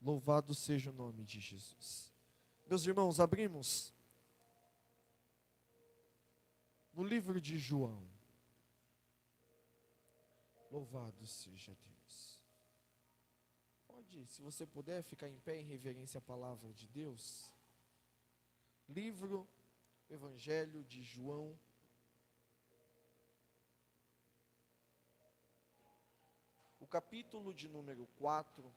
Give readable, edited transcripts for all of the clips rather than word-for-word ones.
Louvado seja o nome de Jesus. Meus irmãos, abrimos no livro de João. Louvado seja Deus. Pode, se você puder, ficar em pé em reverência à palavra de Deus. Livro, Evangelho de João. O capítulo de número 4.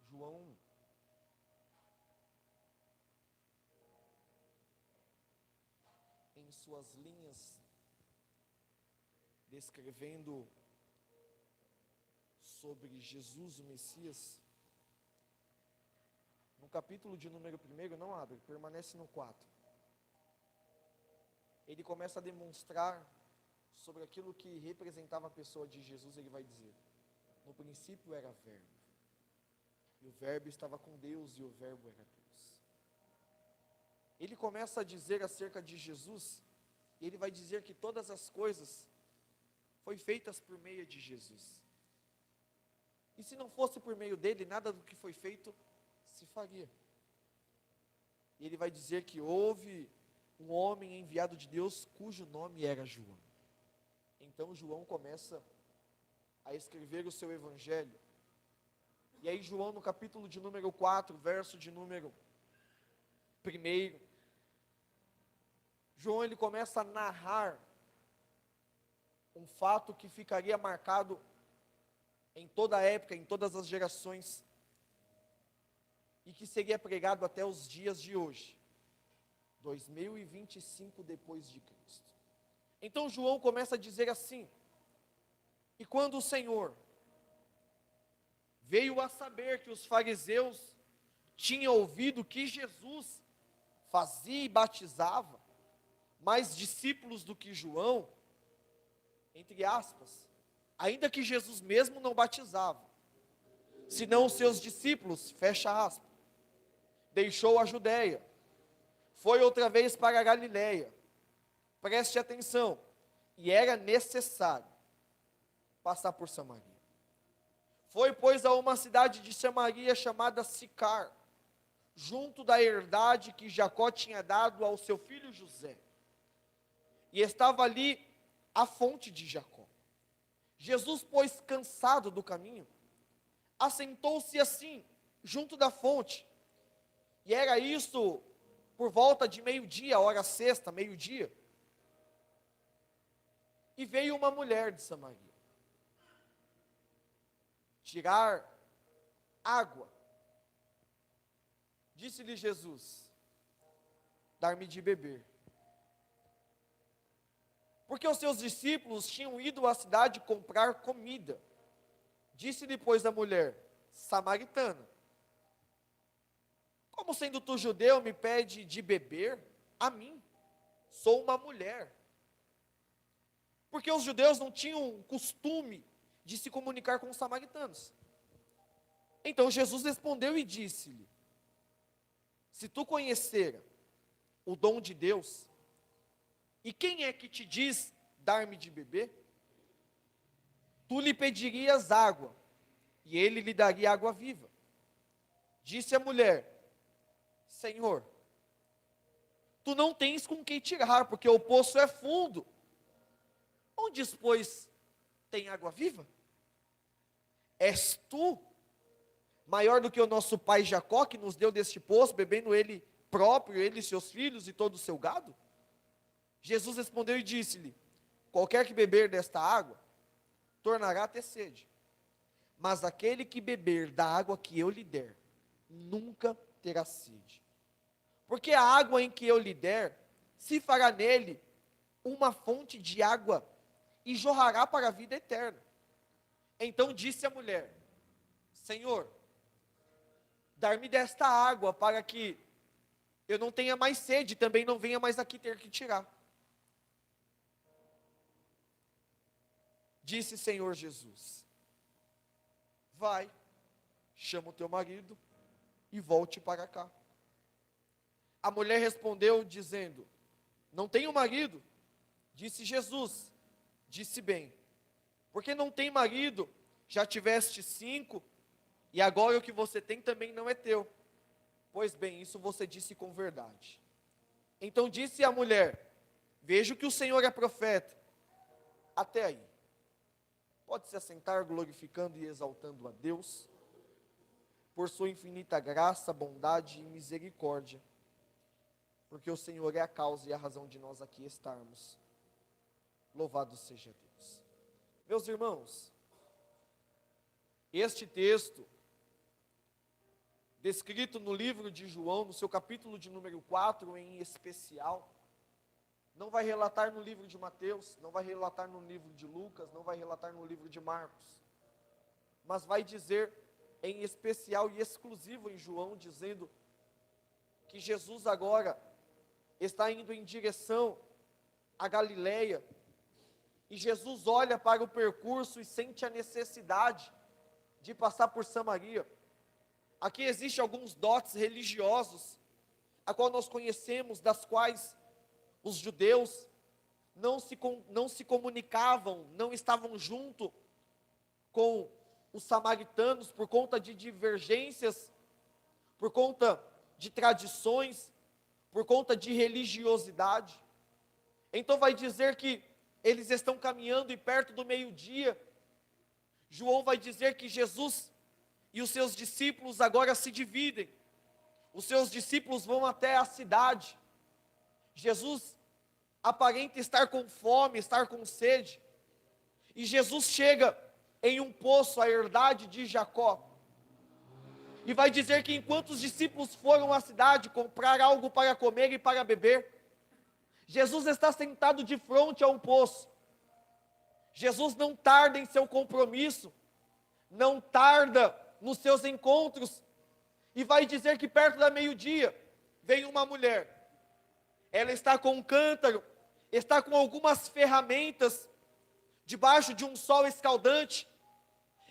João, em suas linhas, descrevendo sobre Jesus, o Messias, no capítulo de número 1, não abre, permanece no 4. Ele começa a demonstrar sobre aquilo que representava a pessoa de Jesus. Ele vai dizer: no princípio era Verbo, e o Verbo estava com Deus, e o Verbo era Deus. Ele começa a dizer acerca de Jesus, e ele vai dizer que todas as coisas foram feitas por meio de Jesus. E se não fosse por meio dele, nada do que foi feito se faria. E ele vai dizer que houve um homem enviado de Deus, cujo nome era João. Então João começa a escrever o seu evangelho. E aí João, no capítulo de número 4, verso de número 1, João ele começa a narrar um fato que ficaria marcado em toda a época, em todas as gerações, e que seria pregado até os dias de hoje, 2025 depois de Cristo. Então João começa a dizer assim: e quando o Senhor veio a saber que os fariseus tinham ouvido que Jesus fazia e batizava mais discípulos do que João, entre aspas, ainda que Jesus mesmo não batizava, senão os seus discípulos, fecha aspas, deixou a Judéia, foi outra vez para a Galileia. Preste atenção, e era necessário passar por Samaria. Foi, pois, a uma cidade de Samaria chamada Sicar, junto da herdade que Jacó tinha dado ao seu filho José. E estava ali a fonte de Jacó. Jesus, pois, cansado do caminho, assentou-se assim, junto da fonte. E era isso por volta de meio-dia, hora sexta, meio-dia. E veio uma mulher de Samaria tirar água. Disse-lhe Jesus: dar-me de beber. Porque os seus discípulos tinham ido à cidade comprar comida. Disse-lhe, pois, a mulher, samaritana: como sendo tu judeu, me pede de beber a mim? Sou uma mulher. Porque os judeus não tinham costume de se comunicar com os samaritanos. Então Jesus respondeu e disse-lhe: se tu conhecer o dom de Deus, e quem é que te diz dar-me de beber? Tu lhe pedirias água, e ele lhe daria água viva. Disse a mulher: Senhor, tu não tens com que tirar, porque o poço é fundo. Onde, pois, tem água viva? És tu maior do que o nosso pai Jacó, que nos deu deste poço, bebendo ele próprio, ele e seus filhos e todo o seu gado? Jesus respondeu e disse-lhe: qualquer que beber desta água, tornará a ter sede. Mas aquele que beber da água que eu lhe der, nunca terá sede. Porque a água em que eu lhe der, se fará nele uma fonte de água, e jorrará para a vida eterna. Então disse a mulher: Senhor, dar-me desta água, para que eu não tenha mais sede, também não venha mais aqui ter que tirar. Disse Senhor Jesus: vai, chama o teu marido e volte para cá. A mulher respondeu dizendo: não tenho marido. Disse Jesus: disse bem, porque não tem marido, já tiveste 5, e agora o que você tem também não é teu. Pois bem, isso você disse com verdade. Então disse a mulher: vejo que o Senhor é profeta. Até aí. Pode se assentar glorificando e exaltando a Deus, por sua infinita graça, bondade e misericórdia, porque o Senhor é a causa e a razão de nós aqui estarmos. Louvado seja Deus. Meus irmãos, este texto, descrito no livro de João, no seu capítulo de número 4 em especial, não vai relatar no livro de Mateus, não vai relatar no livro de Lucas, não vai relatar no livro de Marcos, mas vai dizer em especial e exclusivo em João, dizendo que Jesus agora está indo em direção a Galileia, e Jesus olha para o percurso e sente a necessidade de passar por Samaria. Aqui existem alguns dotes religiosos, a qual nós conhecemos, das quais os judeus não se comunicavam, não estavam junto com os samaritanos por conta de divergências, por conta de tradições, por conta de religiosidade. Então vai dizer que eles estão caminhando e perto do meio-dia, João vai dizer que Jesus e os seus discípulos agora se dividem. Os seus discípulos vão até a cidade. Jesus aparenta estar com fome, estar com sede. E Jesus chega em um poço, a herdade de Jacó. E vai dizer que enquanto os discípulos foram à cidade comprar algo para comer e para beber, Jesus está sentado de frente a um poço. Jesus não tarda em seu compromisso, não tarda nos seus encontros, e vai dizer que perto da meio-dia, vem uma mulher, ela está com um cântaro, está com algumas ferramentas, debaixo de um sol escaldante,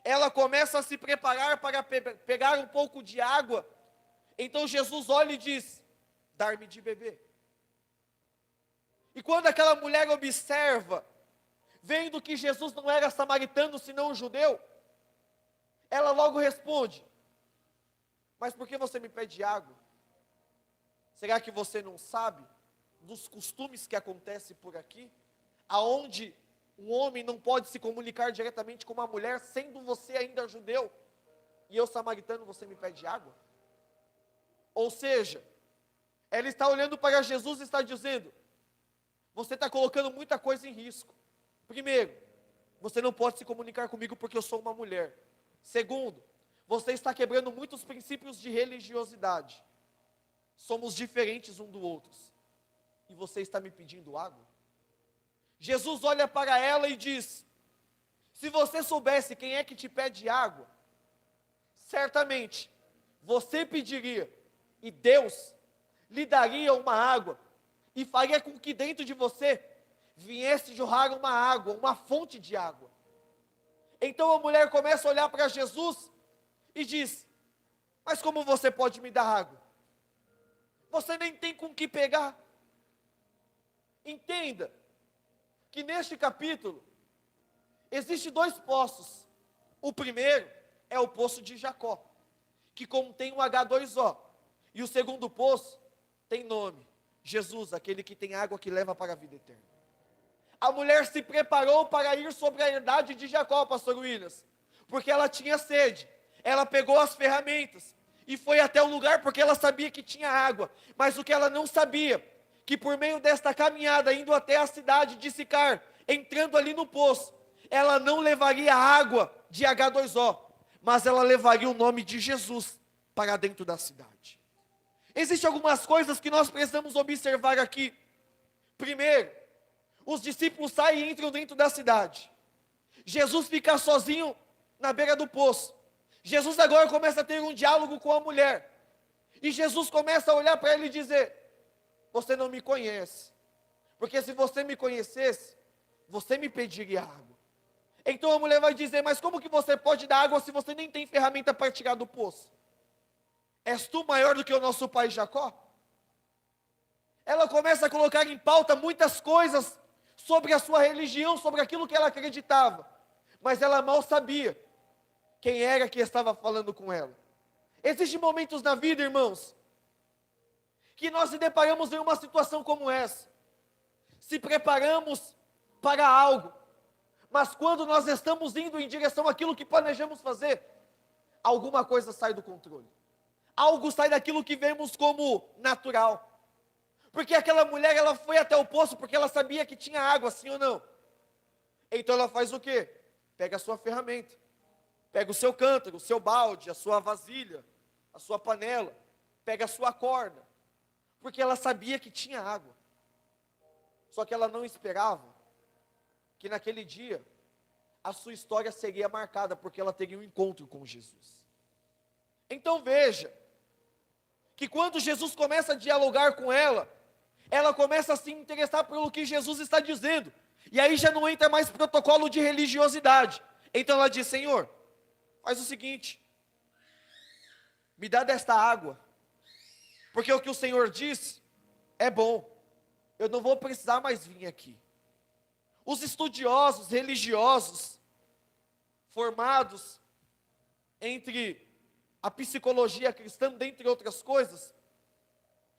ela começa a se preparar para pegar um pouco de água, então Jesus olha e diz: dar-me de beber. E quando aquela mulher observa, vendo que Jesus não era samaritano, senão um judeu, ela logo responde: mas por que você me pede água? Será que você não sabe dos costumes que acontecem por aqui? Aonde um homem não pode se comunicar diretamente com uma mulher, sendo você ainda judeu, e eu samaritano, você me pede água? Ou seja, ela está olhando para Jesus e está dizendo: você está colocando muita coisa em risco. Primeiro, você não pode se comunicar comigo porque eu sou uma mulher. Segundo, você está quebrando muitos princípios de religiosidade. Somos diferentes um do outro. E você está me pedindo água? Jesus olha para ela e diz: se você soubesse quem é que te pede água, certamente você pediria, e Deus lhe daria uma água, e faria com que dentro de você viesse jorrar uma água, uma fonte de água. Então a mulher começa a olhar para Jesus e diz: mas como você pode me dar água? Você nem tem com que pegar. Entenda que neste capítulo existem dois poços. O primeiro é o poço de Jacó, que contém um H2O, e o segundo poço tem nome: Jesus, aquele que tem água que leva para a vida eterna. A mulher se preparou para ir sobre a herdade de Jacó, pastor Williams, porque ela tinha sede. Ela pegou as ferramentas e foi até o lugar porque ela sabia que tinha água. Mas o que ela não sabia, que por meio desta caminhada, indo até a cidade de Sicar, entrando ali no poço, ela não levaria água de H2O, mas ela levaria o nome de Jesus para dentro da cidade. Existem algumas coisas que nós precisamos observar aqui. Primeiro, os discípulos saem e entram dentro da cidade. Jesus fica sozinho na beira do poço. Jesus agora começa a ter um diálogo com a mulher. E Jesus começa a olhar para ele e dizer: você não me conhece. Porque se você me conhecesse, você me pediria água. Então a mulher vai dizer: mas como que você pode dar água se você nem tem ferramenta para tirar do poço? És tu maior do que o nosso pai Jacó? Ela começa a colocar em pauta muitas coisas sobre a sua religião, sobre aquilo que ela acreditava. Mas ela mal sabia quem era que estava falando com ela. Existem momentos na vida, irmãos, que nós se deparamos em uma situação como essa. Se preparamos para algo, mas quando nós estamos indo em direção àquilo que planejamos fazer, alguma coisa sai do controle. Algo sai daquilo que vemos como natural. Porque aquela mulher, ela foi até o poço porque ela sabia que tinha água, sim ou não? Então ela faz o quê? Pega a sua ferramenta, pega o seu cântaro, o seu balde, a sua vasilha, a sua panela, pega a sua corda, porque ela sabia que tinha água. Só que ela não esperava que naquele dia a sua história seria marcada, porque ela teria um encontro com Jesus. Então veja, que quando Jesus começa a dialogar com ela, ela começa a se interessar pelo que Jesus está dizendo, e aí já não entra mais protocolo de religiosidade. Então ela diz: Senhor, faz o seguinte, me dá desta água, porque o que o Senhor disse é bom, eu não vou precisar mais vir aqui. Os estudiosos religiosos, formados entre a psicologia cristã, dentre outras coisas,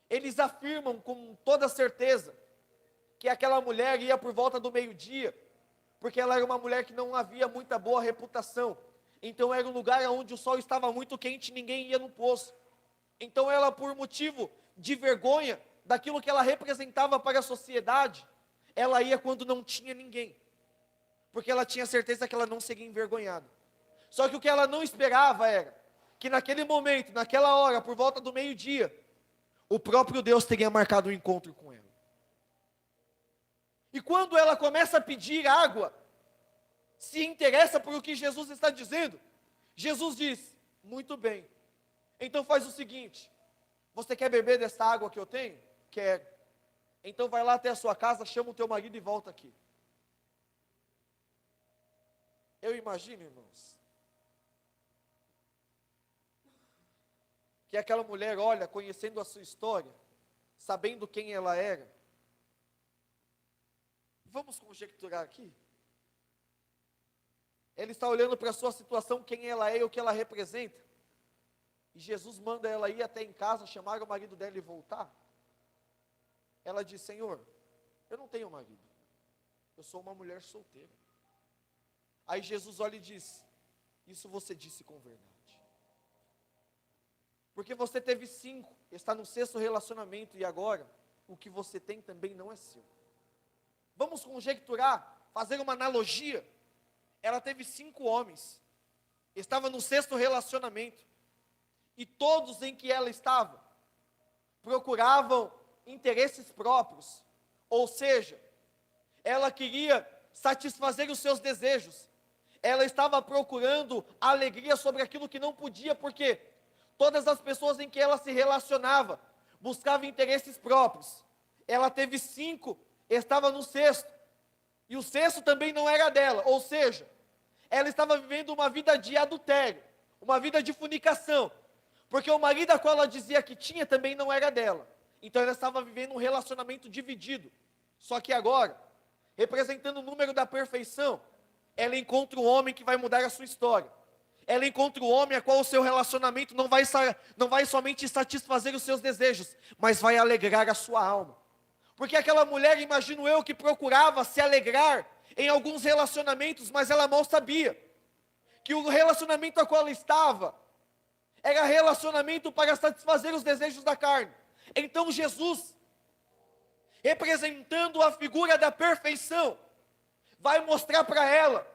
eles afirmam com toda certeza que aquela mulher ia por volta do meio-dia, porque ela era uma mulher que não havia muita boa reputação. Então era um lugar onde o sol estava muito quente e ninguém ia no poço. Então ela, por motivo de vergonha daquilo que ela representava para a sociedade, ela ia quando não tinha ninguém, porque ela tinha certeza que ela não seria envergonhada. Só que o que ela não esperava era que naquele momento, naquela hora, por volta do meio-dia, o próprio Deus teria marcado um encontro com ela. E quando ela começa a pedir água, se interessa por o que Jesus está dizendo, Jesus diz: muito bem, então faz o seguinte, você quer beber dessa água que eu tenho? Quero. Então vai lá até a sua casa, chama o teu marido e volta aqui. Eu imagino, irmãos, que aquela mulher olha, conhecendo a sua história, sabendo quem ela era. Vamos conjecturar aqui. Ela está olhando para a sua situação, quem ela é e o que ela representa. E Jesus manda ela ir até em casa, chamar o marido dela e voltar. Ela diz: Senhor, eu não tenho marido, eu sou uma mulher solteira. Aí Jesus olha e diz: isso você disse com verdade. Porque você teve 5, está no 6º relacionamento, e agora, o que você tem também não é seu. Vamos conjecturar, fazer uma analogia. Ela teve 5 homens, estava no 6º relacionamento, e todos em que ela estava, procuravam interesses próprios, ou seja, ela queria satisfazer os seus desejos, ela estava procurando alegria sobre aquilo que não podia, porque todas as pessoas em que ela se relacionava, buscavam interesses próprios. Ela teve 5, estava no 6º, e o 6º também não era dela, ou seja, ela estava vivendo uma vida de adultério, uma vida de fornicação, porque o marido a qual ela dizia que tinha também não era dela. Então ela estava vivendo um relacionamento dividido. Só que agora, representando o número da perfeição, ela encontra um homem que vai mudar a sua história. Ela encontra um homem a qual o seu relacionamento não vai somente satisfazer os seus desejos, mas vai alegrar a sua alma. Porque aquela mulher, imagino eu, que procurava se alegrar em alguns relacionamentos, mas ela mal sabia que o relacionamento a qual ela estava era relacionamento para satisfazer os desejos da carne. Então Jesus, representando a figura da perfeição, vai mostrar para ela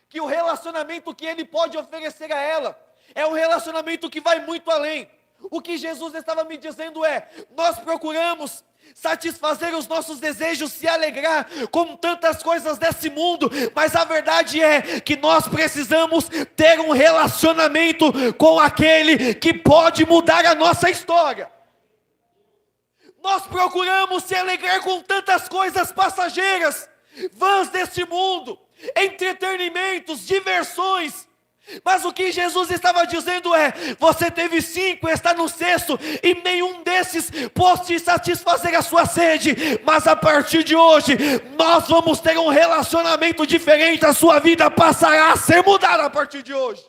que o relacionamento que ele pode oferecer a ela é um relacionamento que vai muito além. O que Jesus estava me dizendo é: nós procuramos satisfazer os nossos desejos, se alegrar com tantas coisas desse mundo, mas a verdade é que nós precisamos ter um relacionamento com aquele que pode mudar a nossa história. Nós procuramos se alegrar com tantas coisas passageiras, vãs desse mundo, entretenimentos, diversões, mas o que Jesus estava dizendo é: você teve 5, está no 6º, e nenhum desses pode satisfazer a sua sede, mas a partir de hoje, nós vamos ter um relacionamento diferente, a sua vida passará a ser mudada a partir de hoje.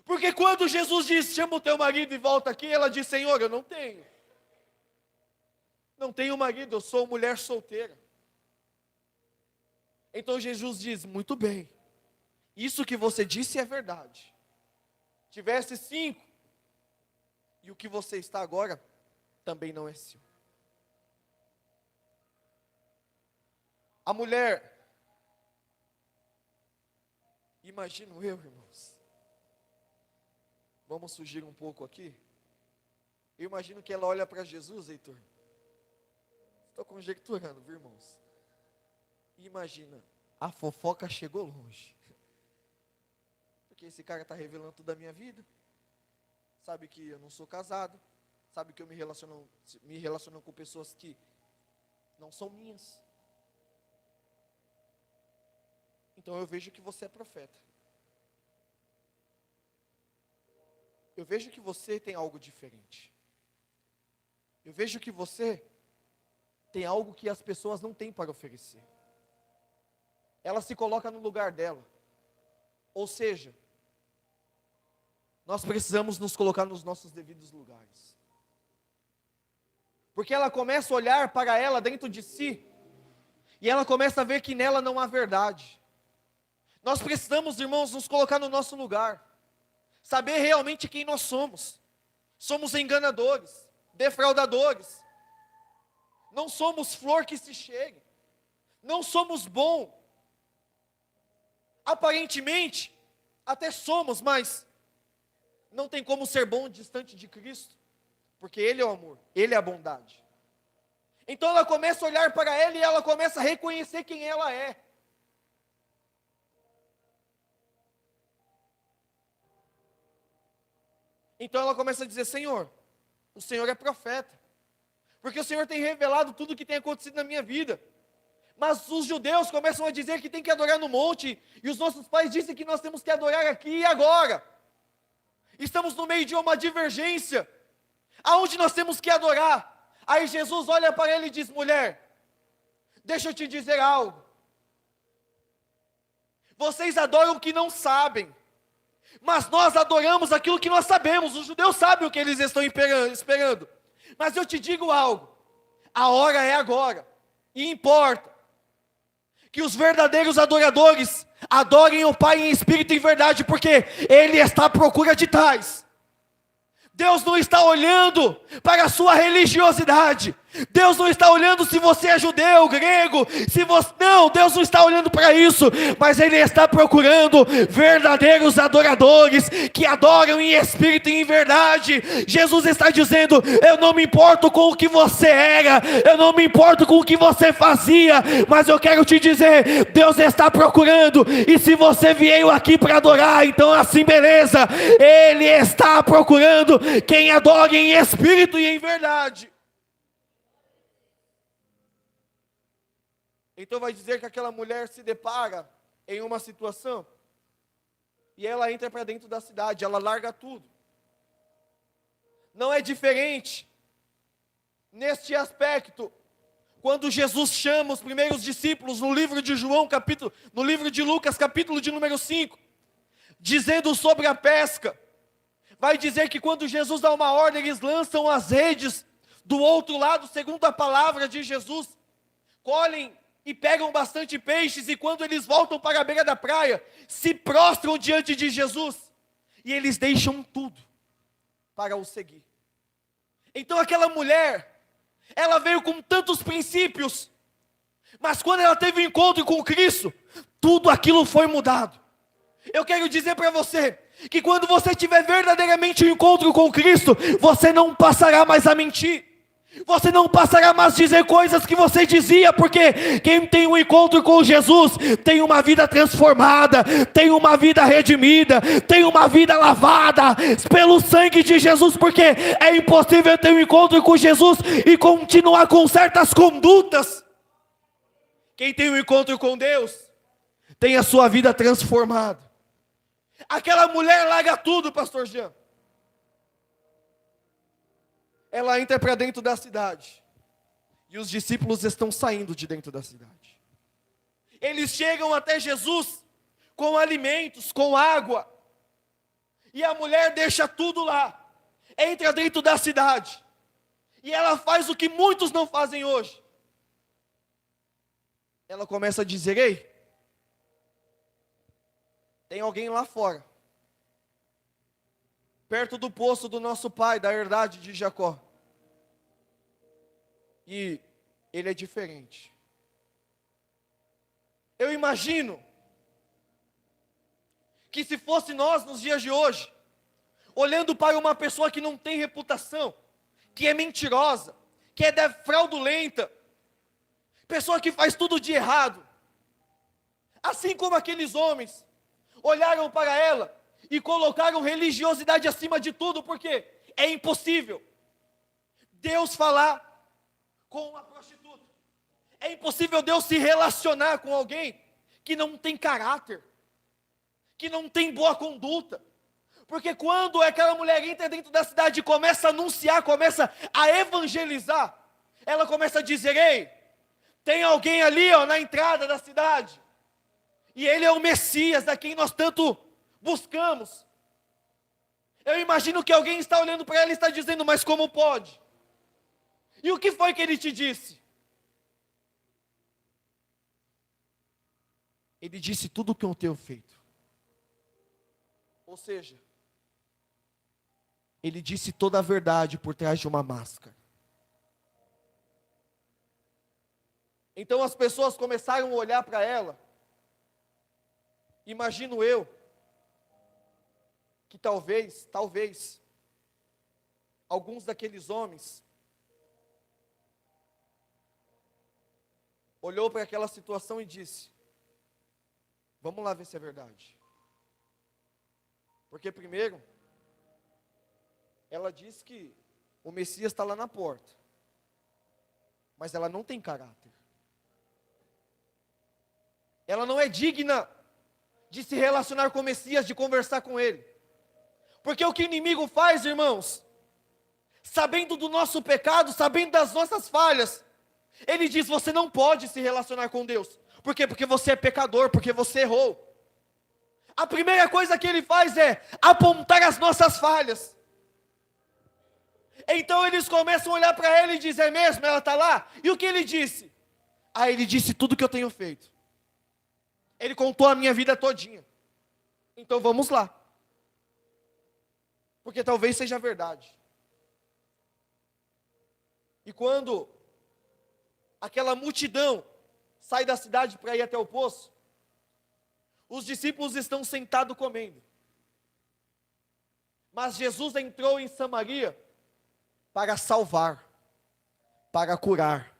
Porque quando Jesus diz, chama o teu marido e volta aqui, ela diz, Senhor, eu não tenho. Não tenho marido, eu sou mulher solteira. Então Jesus diz, muito bem, isso que você disse é verdade. Tivesse 5, e o que você está agora, também não é seu. A mulher, imagino eu, irmãos, vamos fugir um pouco aqui. Eu imagino que ela olha para Jesus, Heitor. Estou conjecturando, viu, irmãos? E imagina, a fofoca chegou longe. Porque esse cara está revelando tudo da minha vida. Sabe que eu não sou casado. Sabe que eu me relaciono com pessoas que não são minhas. Então eu vejo que você é profeta. Eu vejo que você tem algo diferente. Eu vejo que você tem algo que as pessoas não têm para oferecer. Ela se coloca no lugar dela. Ou seja, nós precisamos nos colocar nos nossos devidos lugares. Porque ela começa a olhar para ela dentro de si, e ela começa a ver que nela não há verdade. Nós precisamos, irmãos, nos colocar no nosso lugar. Saber realmente quem nós somos. Somos enganadores, defraudadores. Não somos flor que se chegue. Não somos bom. Aparentemente, até somos, mas não tem como ser bom distante de Cristo. Porque Ele é o amor, Ele é a bondade. Então ela começa a olhar para Ele e ela começa a reconhecer quem ela é. Então ela começa a dizer, Senhor, o Senhor é profeta. Porque o Senhor tem revelado tudo o que tem acontecido na minha vida. Mas os judeus começam a dizer que tem que adorar no monte. E os nossos pais dizem que nós temos que adorar aqui e agora. Estamos no meio de uma divergência. Aonde nós temos que adorar? Aí Jesus olha para ele e diz, mulher, deixa eu te dizer algo. Vocês adoram o que não sabem. Mas nós adoramos aquilo que nós sabemos. Os judeus sabem o que eles estão esperando. Mas eu te digo algo. A hora é agora. E importa que os verdadeiros adoradores adorem o Pai em espírito e em verdade, porque Ele está à procura de tais. Deus não está olhando para a sua religiosidade. Deus não está olhando se você é judeu, grego, se você... Não, Deus não está olhando para isso. Mas Ele está procurando verdadeiros adoradores, que adoram em espírito e em verdade. Jesus está dizendo, eu não me importo com o que você era, eu não me importo com o que você fazia, mas eu quero te dizer, Deus está procurando, e se você veio aqui para adorar, então assim beleza, Ele está procurando quem adora em espírito e em verdade. Então vai dizer que aquela mulher se depara em uma situação, e ela entra para dentro da cidade, ela larga tudo. Não é diferente neste aspecto, quando Jesus chama os primeiros discípulos no livro de no livro de Lucas, capítulo de número 5, dizendo sobre a pesca. Vai dizer que quando Jesus dá uma ordem, eles lançam as redes do outro lado, segundo a palavra de Jesus, colhem e pegam bastante peixes, e quando eles voltam para a beira da praia, se prostram diante de Jesus, e eles deixam tudo para o seguir. Então aquela mulher, ela veio com tantos princípios, mas quando ela teve um encontro com Cristo, tudo aquilo foi mudado. Eu quero dizer para você, que quando você tiver verdadeiramente um encontro com Cristo, você não passará mais a mentir. Você não passará mais a dizer coisas que você dizia, porque quem tem um encontro com Jesus, tem uma vida transformada, tem uma vida redimida, tem uma vida lavada pelo sangue de Jesus, porque é impossível ter um encontro com Jesus e continuar com certas condutas. Quem tem um encontro com Deus, tem a sua vida transformada. Aquela mulher larga tudo, pastor Jean. Ela entra para dentro da cidade. E os discípulos estão saindo de dentro da cidade. Eles chegam até Jesus com alimentos, com água. E a mulher deixa tudo lá, entra dentro da cidade, e ela faz o que muitos não fazem hoje. Ela começa a dizer: ei, tem alguém lá fora, perto do poço do nosso pai, da herdade de Jacó. E ele é diferente. Eu imagino que se fosse nós nos dias de hoje, olhando para uma pessoa que não tem reputação, que é mentirosa, que é fraudulenta, pessoa que faz tudo de errado, assim como aqueles homens olharam para ela e colocaram religiosidade acima de tudo, porque é impossível Deus falar com uma prostituta, é impossível Deus se relacionar com alguém que não tem caráter, que não tem boa conduta. Porque quando aquela mulher entra dentro da cidade e começa a anunciar, começa a evangelizar, ela começa a dizer: ei, tem alguém ali, ó, na entrada da cidade, e ele é o Messias, a quem nós tanto buscamos. Eu imagino que alguém está olhando para ela e está dizendo: mas como pode? E o que foi que ele te disse? Ele disse tudo o que eu tenho feito. Ou seja, ele disse toda a verdade por trás de uma máscara. Então as pessoas começaram a olhar para ela. Imagino eu, que talvez, alguns daqueles homens olhou para aquela situação e disse: vamos lá ver se é verdade. Porque primeiro, ela diz que o Messias está lá na porta, mas ela não tem caráter. Ela não é digna de se relacionar com o Messias, de conversar com ele. Porque o que o inimigo faz, irmãos, sabendo do nosso pecado, sabendo das nossas falhas, ele diz: você não pode se relacionar com Deus. Por quê? Porque você é pecador, porque você errou. A primeira coisa que ele faz é apontar as nossas falhas. Então eles começam a olhar para ele e dizer: é mesmo, ela está lá? E o que ele disse? Ah, ele disse tudo que eu tenho feito. Ele contou a minha vida todinha. Então vamos lá. Porque talvez seja verdade. E quando aquela multidão sai da cidade para ir até o poço, os discípulos estão sentados comendo. Mas Jesus entrou em Samaria para salvar, para curar,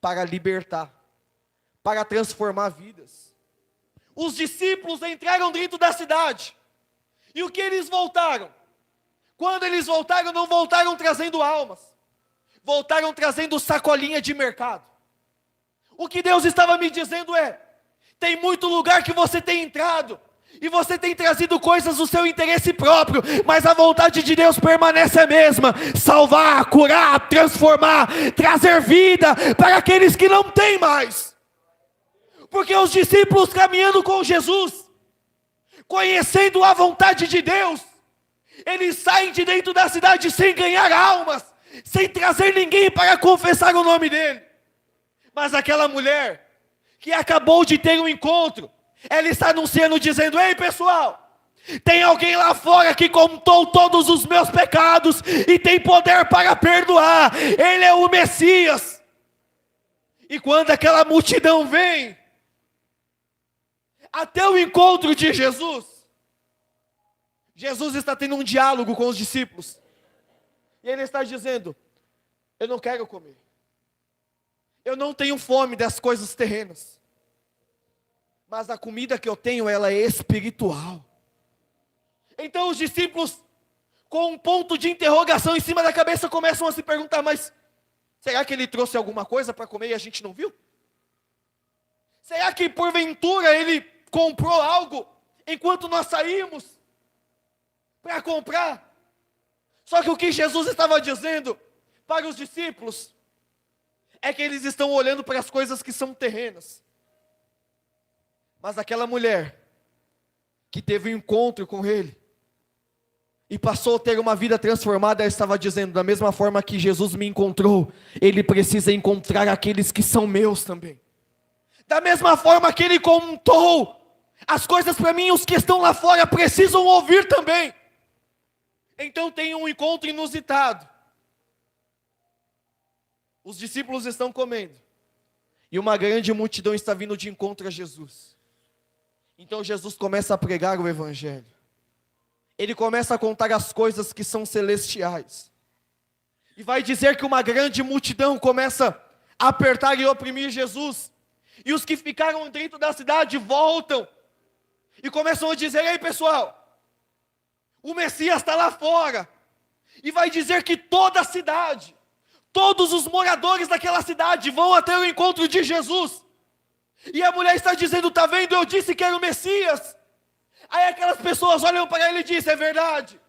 para libertar, para transformar vidas. Os discípulos entraram dentro da cidade. E o que eles voltaram? Quando eles voltaram, não voltaram trazendo almas. Voltaram trazendo sacolinha de mercado. O que Deus estava me dizendo é: tem muito lugar que você tem entrado, e você tem trazido coisas do seu interesse próprio, mas a vontade de Deus permanece a mesma: salvar, curar, transformar, trazer vida para aqueles que não têm mais. Porque os discípulos caminhando com Jesus, conhecendo a vontade de Deus, eles saem de dentro da cidade sem ganhar almas, sem trazer ninguém para confessar o nome dele. Mas aquela mulher que acabou de ter um encontro, ela está anunciando, dizendo: ei pessoal, tem alguém lá fora que contou todos os meus pecados e tem poder para perdoar. Ele é o Messias. E quando aquela multidão vem até o encontro de Jesus, Jesus está tendo um diálogo com os discípulos. E ele está dizendo: eu não quero comer. Eu não tenho fome das coisas terrenas. Mas a comida que eu tenho, ela é espiritual. Então os discípulos, com um ponto de interrogação em cima da cabeça, começam a se perguntar: mas será que ele trouxe alguma coisa para comer e a gente não viu? Será que porventura ele comprou algo enquanto nós saímos para comprar? Só que o que Jesus estava dizendo para os discípulos é que eles estão olhando para as coisas que são terrenas. Mas aquela mulher que teve um encontro com ele, e passou a ter uma vida transformada, ela estava dizendo: da mesma forma que Jesus me encontrou, Ele precisa encontrar aqueles que são meus também. Da mesma forma que Ele contou as coisas para mim, os que estão lá fora precisam ouvir também. Então tem um encontro inusitado. Os discípulos estão comendo, e uma grande multidão está vindo de encontro a Jesus. Então Jesus começa a pregar o Evangelho. Ele começa a contar as coisas que são celestiais. E vai dizer que uma grande multidão começa a apertar e oprimir Jesus. E os que ficaram dentro da cidade voltam e começam a dizer: ei pessoal, o Messias está lá fora. E vai dizer que toda a cidade, todos os moradores daquela cidade vão até o encontro de Jesus. E a mulher está dizendo: está vendo, eu disse que era o Messias. Aí aquelas pessoas olham para ele e dizem: é verdade,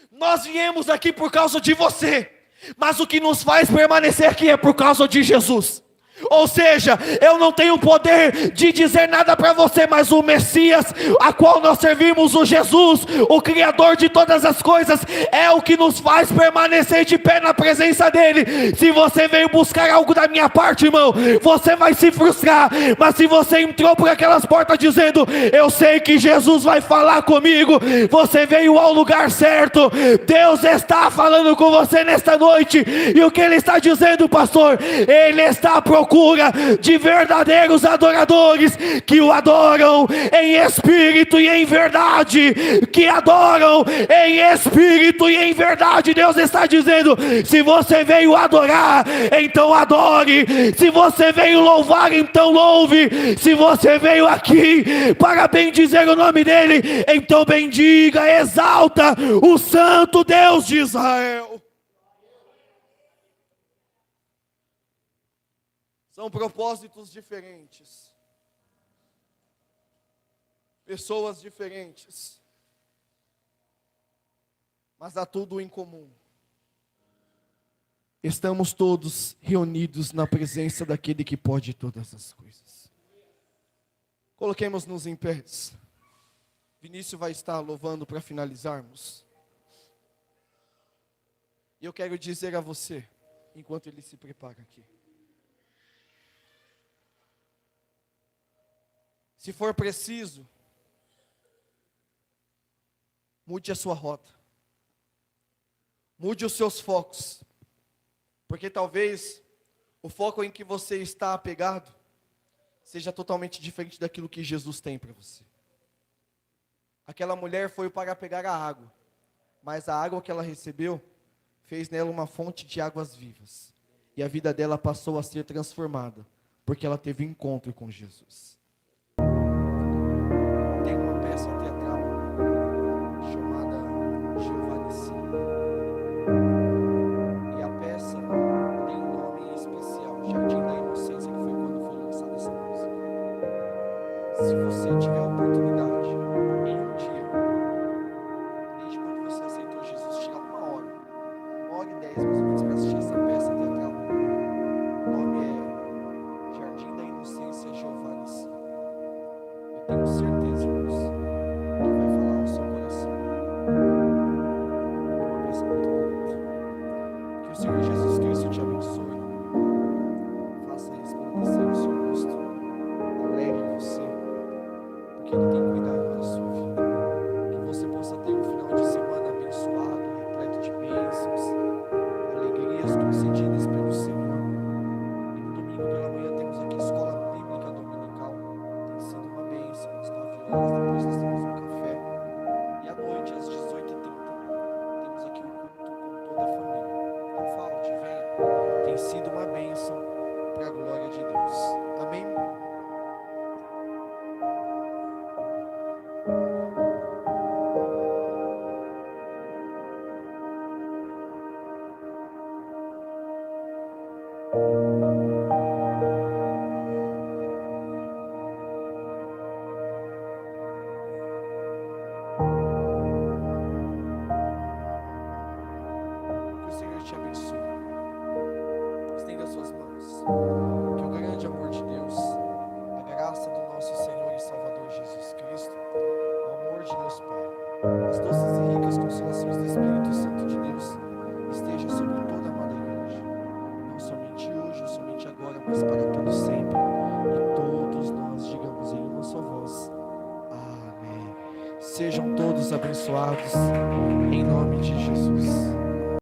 nós viemos aqui por causa de você, mas o que nos faz permanecer aqui é por causa de Jesus. Ou seja, eu não tenho poder de dizer nada para você, mas o Messias, a qual nós servimos, o Jesus, o Criador de todas as coisas, é o que nos faz permanecer de pé na presença dEle. Se você veio buscar algo da minha parte, irmão, você vai se frustrar. Mas se você entrou por aquelas portas dizendo: eu sei que Jesus vai falar comigo, você veio ao lugar certo. Deus está falando com você nesta noite. E o que Ele está dizendo, pastor? Ele está procurando de verdadeiros adoradores que o adoram em espírito e em verdade, que adoram em espírito e em verdade. Deus está dizendo: se você veio adorar, então adore. Se você veio louvar, então louve. Se você veio aqui para bendizer o nome dEle, então bendiga, exalta o Santo Deus de Israel. São propósitos diferentes, pessoas diferentes, mas há tudo em comum. Estamos todos reunidos na presença daquele que pode todas as coisas. Coloquemos-nos em pés. Vinícius vai estar louvando para finalizarmos. E eu quero dizer a você, enquanto ele se prepara aqui: se for preciso, mude a sua rota, mude os seus focos, porque talvez o foco em que você está apegado seja totalmente diferente daquilo que Jesus tem para você. Aquela mulher foi para pegar a água, mas a água que ela recebeu fez nela uma fonte de águas vivas, e a vida dela passou a ser transformada, porque ela teve um encontro com Jesus. Tem uma peça teatral chamada Giovanni. E a peça tem um nome especial, Jardim da Inocência, que foi quando foi lançada essa música. Se você tiver a oportunidade, em um dia, desde quando você aceitou Jesus, tirar 1 hora e 10 mais ou menos, para assistir essa peça teatral. O nome é Jardim da Inocência, Giovanni. Eu tenho certeza, irmãos, que vai falar ao seu coração. É uma peça muito bonita. Que o Senhor Jesus Cristo te abençoe. Faça resplandecer o seu rosto. Alegre você, porque Ele tem cuidado da sua vida. Que você possa ter um final de semana abençoado, repleto de bênçãos, alegrias concedidas pelo Senhor. E no domingo pela manhã temos aqui a escola bíblica dominical. Tem sido uma bênção. Às 9 horas, depois nós temos um café. E à noite, às 18h30, temos aqui um culto com toda a família. Não falte, venha. Tem sido uma bênção para a glória de Deus. Amém? Que o Senhor te abençoe. Estenda suas mãos. Que o grande amor de Deus, mas para todo sempre. E todos nós digamos em uma só voz: Amém. Sejam todos abençoados, em nome de Jesus.